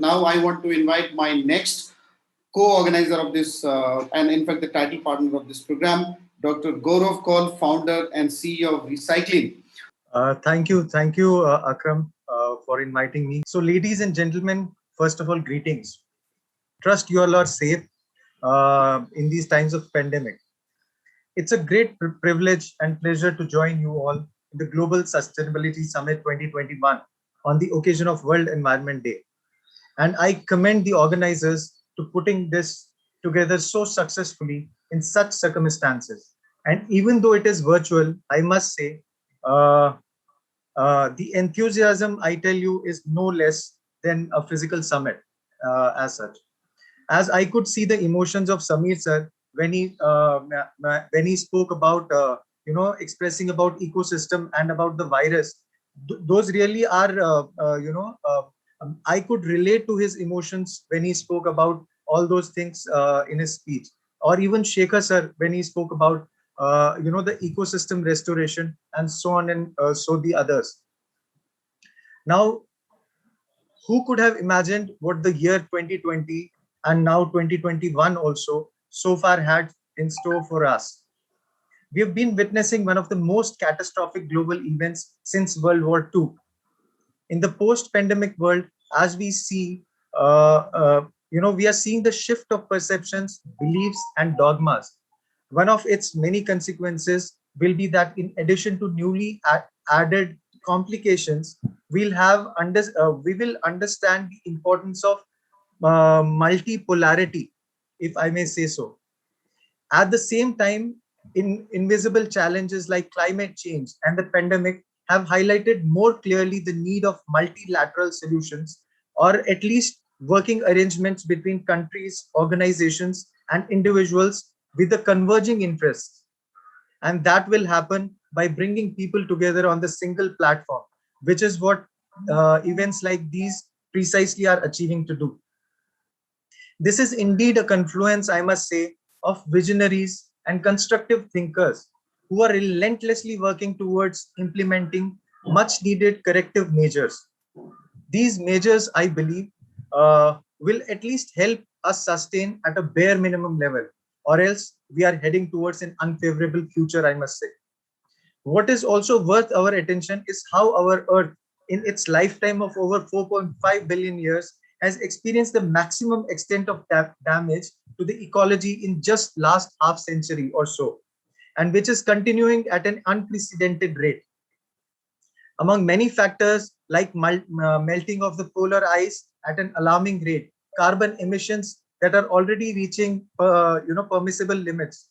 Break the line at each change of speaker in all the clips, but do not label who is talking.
now I want to invite my next co-organizer of this, and in fact the title partner of this program, Dr. Gaurav Kaul, founder and CEO of Recyclean.
Thank you, Akram, for inviting me. So, ladies and gentlemen, first of all, greetings. Trust you all are safe in these times of pandemic. It's a great privilege and pleasure to join you all in the Global Sustainability Summit 2021 on the occasion of World Environment Day. And I commend the organizers to putting this together so successfully in such circumstances. And even though it is virtual, I must say, the enthusiasm, I tell you, is no less than a physical summit as such. As I could see the emotions of Samir sir when he spoke about expressing about ecosystem and about the virus. Those really are I could relate to his emotions when he spoke about all those things in his speech, or even Shekhar sir when he spoke about the ecosystem restoration and so on, and so the others. Now, who could have imagined what the year 2020 and now 2021 also so far had in store for us? We have been witnessing one of the most catastrophic global events since World War II. In the post-pandemic world, as we see, we are seeing the shift of perceptions, beliefs, and dogmas. One of its many consequences will be that in addition to newly added complications, we will understand the importance of multipolarity, if I may say so. At the same time, invisible challenges like climate change and the pandemic have highlighted more clearly the need of multilateral solutions, or at least working arrangements between countries, organizations, and individuals with the converging interests. And that will happen by bringing people together on the single platform, which is what events like these precisely are achieving to do. This is indeed a confluence, I must say, of visionaries and constructive thinkers who are relentlessly working towards implementing much needed corrective measures. These measures, I believe, will at least help us sustain at a bare minimum level, or else we are heading towards an unfavorable future, I must say. What is also worth our attention is how our Earth, in its lifetime of over 4.5 billion years, has experienced the maximum extent of damage to the ecology in just last half century or so, and which is continuing at an unprecedented rate. Among many factors like melting of the polar ice at an alarming rate, carbon emissions that are already reaching permissible limits.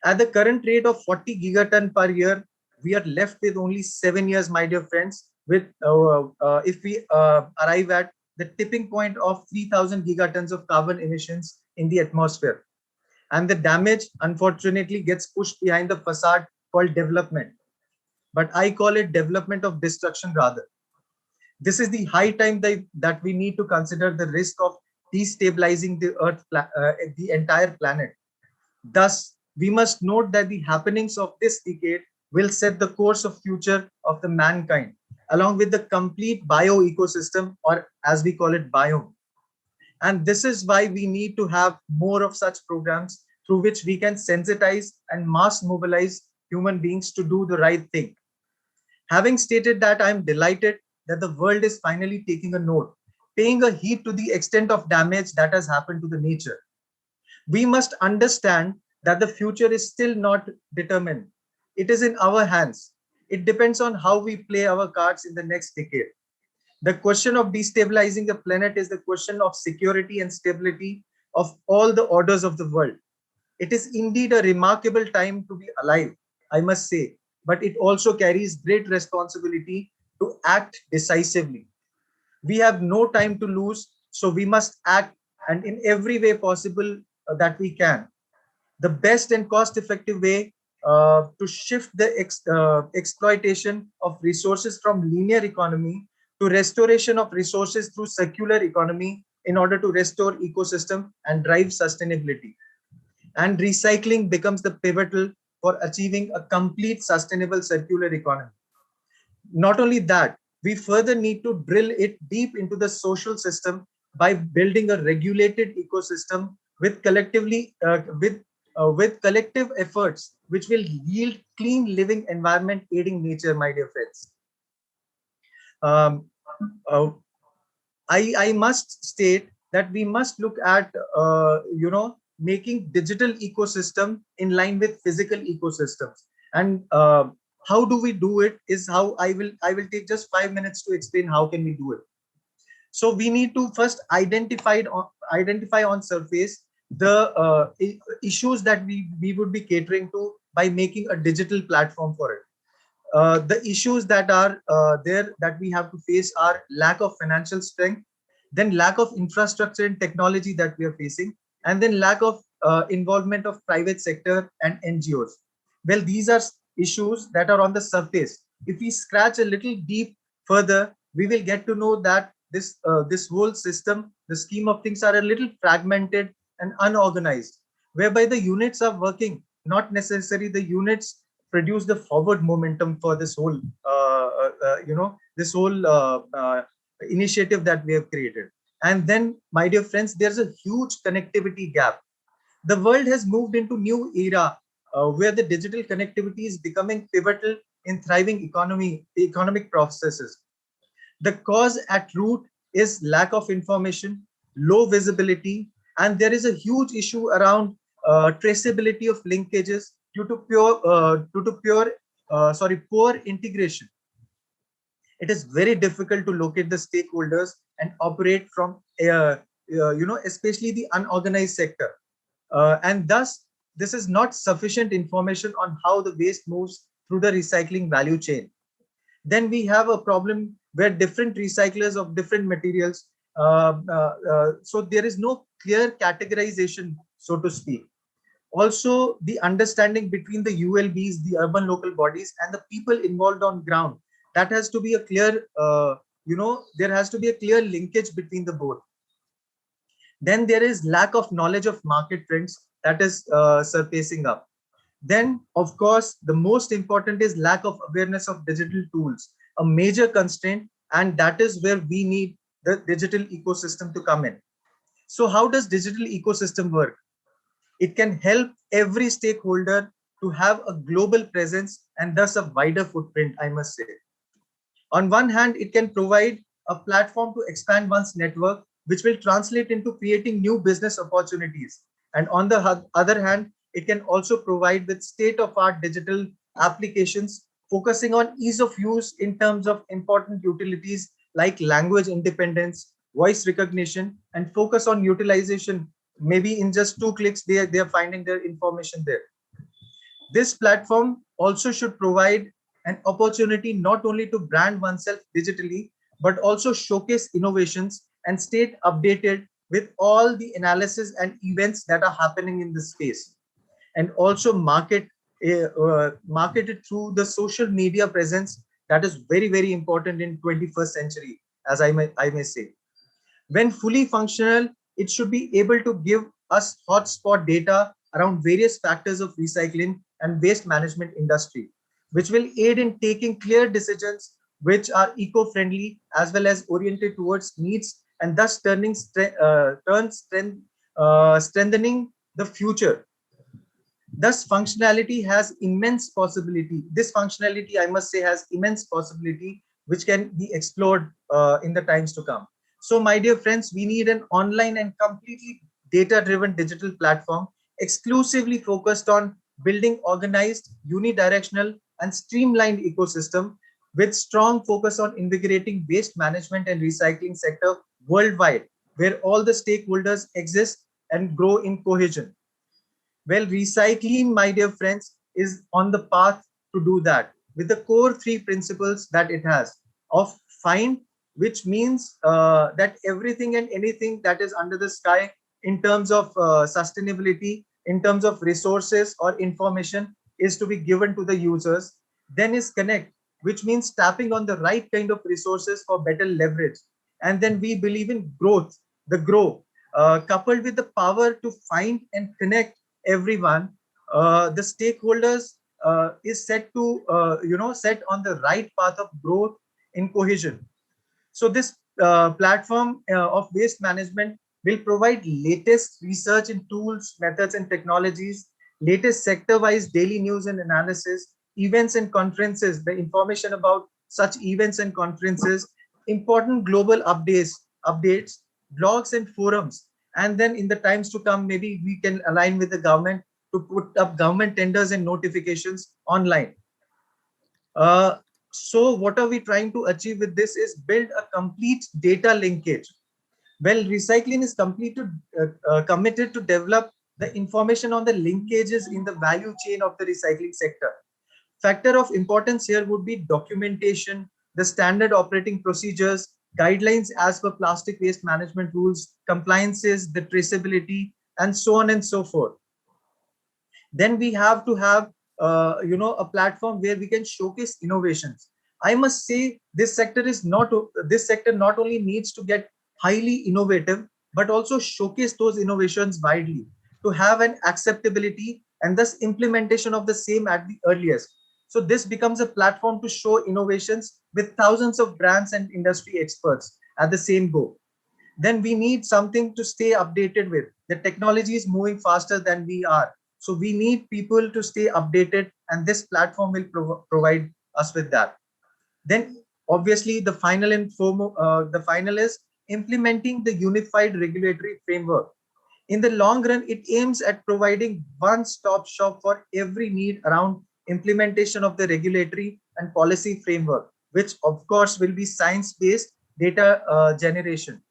At the current rate of 40 gigaton per year, we are left with only 7 years, my dear friends, with if we arrive at the tipping point of 3,000 gigatons of carbon emissions in the atmosphere. And the damage, unfortunately, gets pushed behind the facade called development. But I call it development of destruction rather. This is the high time that we need to consider the risk of destabilizing the Earth, the entire planet. Thus, we must note that the happenings of this decade will set the course of future of the mankind, along with the complete bio-ecosystem, or as we call it, biome. And this is why we need to have more of such programs through which we can sensitize and mass mobilize human beings to do the right thing. Having stated that, I'm delighted that the world is finally taking a note, paying a heed to the extent of damage that has happened to the nature. We must understand that the future is still not determined. It is in our hands. It depends on how we play our cards in the next decade. The question of destabilizing the planet is the question of security and stability of all the orders of the world. It is indeed a remarkable time to be alive, I must say, but it also carries great responsibility to act decisively. We have no time to lose, so we must act, and in every way possible that we can. The best and cost-effective way to shift the exploitation of resources from linear economy to restoration of resources through circular economy in order to restore ecosystem and drive sustainability. And recycling becomes the pivotal for achieving a complete sustainable circular economy. Not only that, we further need to drill it deep into the social system by building a regulated ecosystem with with collective efforts, which will yield clean living environment aiding nature, my dear friends. Um, uh, I must state that we must look at making digital ecosystem in line with physical ecosystems. And how do we do it is how I will take just 5 minutes to explain how can we do it. So we need to first identify on surface the issues that we would be catering to by making a digital platform for it. The issues that are there that we have to face are lack of financial strength, then lack of infrastructure and technology that we are facing, and then lack of involvement of private sector and NGOs. Well, these are issues that are on the surface. If we scratch a little deep further, we will get to know that this whole system, the scheme of things, are a little fragmented and unorganized, whereby the units are working, not necessarily the units produce the forward momentum for this whole this whole initiative that we have created. And then, my dear friends, there's a huge connectivity gap. The world has moved into new era where the digital connectivity is becoming pivotal in thriving economic processes. The cause at root is lack of information, low visibility, and there is a huge issue around traceability of linkages due to poor integration. It is very difficult to locate the stakeholders and operate from especially the unorganized sector, and thus this is not sufficient information on how the waste moves through the recycling value chain. Then we have a problem where different recyclers of different materials, so there is no clear categorization, so to speak. Also, the understanding between the ULBs, the urban local bodies, and the people involved on ground, that has to be a clear, there has to be a clear linkage between the both. Then there is lack of knowledge of market trends that is surfacing up. Then, of course, the most important is lack of awareness of digital tools, a major constraint, and that is where we need the digital ecosystem to come in. So how does digital ecosystem work? It can help every stakeholder to have a global presence and thus a wider footprint, I must say. On one hand, it can provide a platform to expand one's network, which will translate into creating new business opportunities. And on the other hand, it can also provide with state-of-art digital applications, focusing on ease of use in terms of important utilities like language independence, voice recognition, and focus on utilization. Maybe in just 2 clicks, they are finding their information there. This platform also should provide an opportunity not only to brand oneself digitally, but also showcase innovations and stay updated with all the analysis and events that are happening in this space, and also market it through the social media presence that is very, very important in 21st century, as I may say. When fully functional, it should be able to give us hotspot data around various factors of recycling and waste management industry, which will aid in taking clear decisions which are eco-friendly as well as oriented towards needs, and thus strengthening the future. Thus, functionality has immense possibility. This functionality, I must say, has immense possibility, which can be explored in the times to come. So, my dear friends, we need an online and completely data-driven digital platform exclusively focused on building organized, unidirectional, and streamlined ecosystem with strong focus on invigorating waste management and recycling sector worldwide, where all the stakeholders exist and grow in cohesion. Well, Recyclean, my dear friends, is on the path to do that with the core three principles that it has of find, which means that everything and anything that is under the sky in terms of sustainability, in terms of resources or information is to be given to the users. Then is connect, which means tapping on the right kind of resources for better leverage. And then we believe in growth, the grow, coupled with the power to find and connect everyone. The stakeholders is set to set on the right path of growth in cohesion. So this platform of waste management will provide latest research in tools, methods, and technologies, latest sector-wise daily news and analysis, events and conferences, the information about such events and conferences, important global updates, blogs and forums. And then in the times to come, maybe we can align with the government to put up government tenders and notifications online. Uh, so what are we trying to achieve with this is build a complete data linkage. Well, Recyclean is committed to develop the information on the linkages in the value chain of the recycling sector. Factor of importance here would be documentation, the standard operating procedures, guidelines as per plastic waste management rules, compliances, the traceability, and so on and so forth. Then we have to have a platform where we can showcase innovations. I must say this sector not only needs to get highly innovative but also showcase those innovations widely to have an acceptability and thus implementation of the same at the earliest. So this becomes a platform to show innovations with thousands of brands and industry experts at the same go. Then we need something to stay updated with. The technology is moving faster than we are. So we need people to stay updated, and this platform will provide us with that. Then obviously the the final is implementing the unified regulatory framework. In the long run, it aims at providing one-stop shop for every need around implementation of the regulatory and policy framework, which of course will be science-based data generation.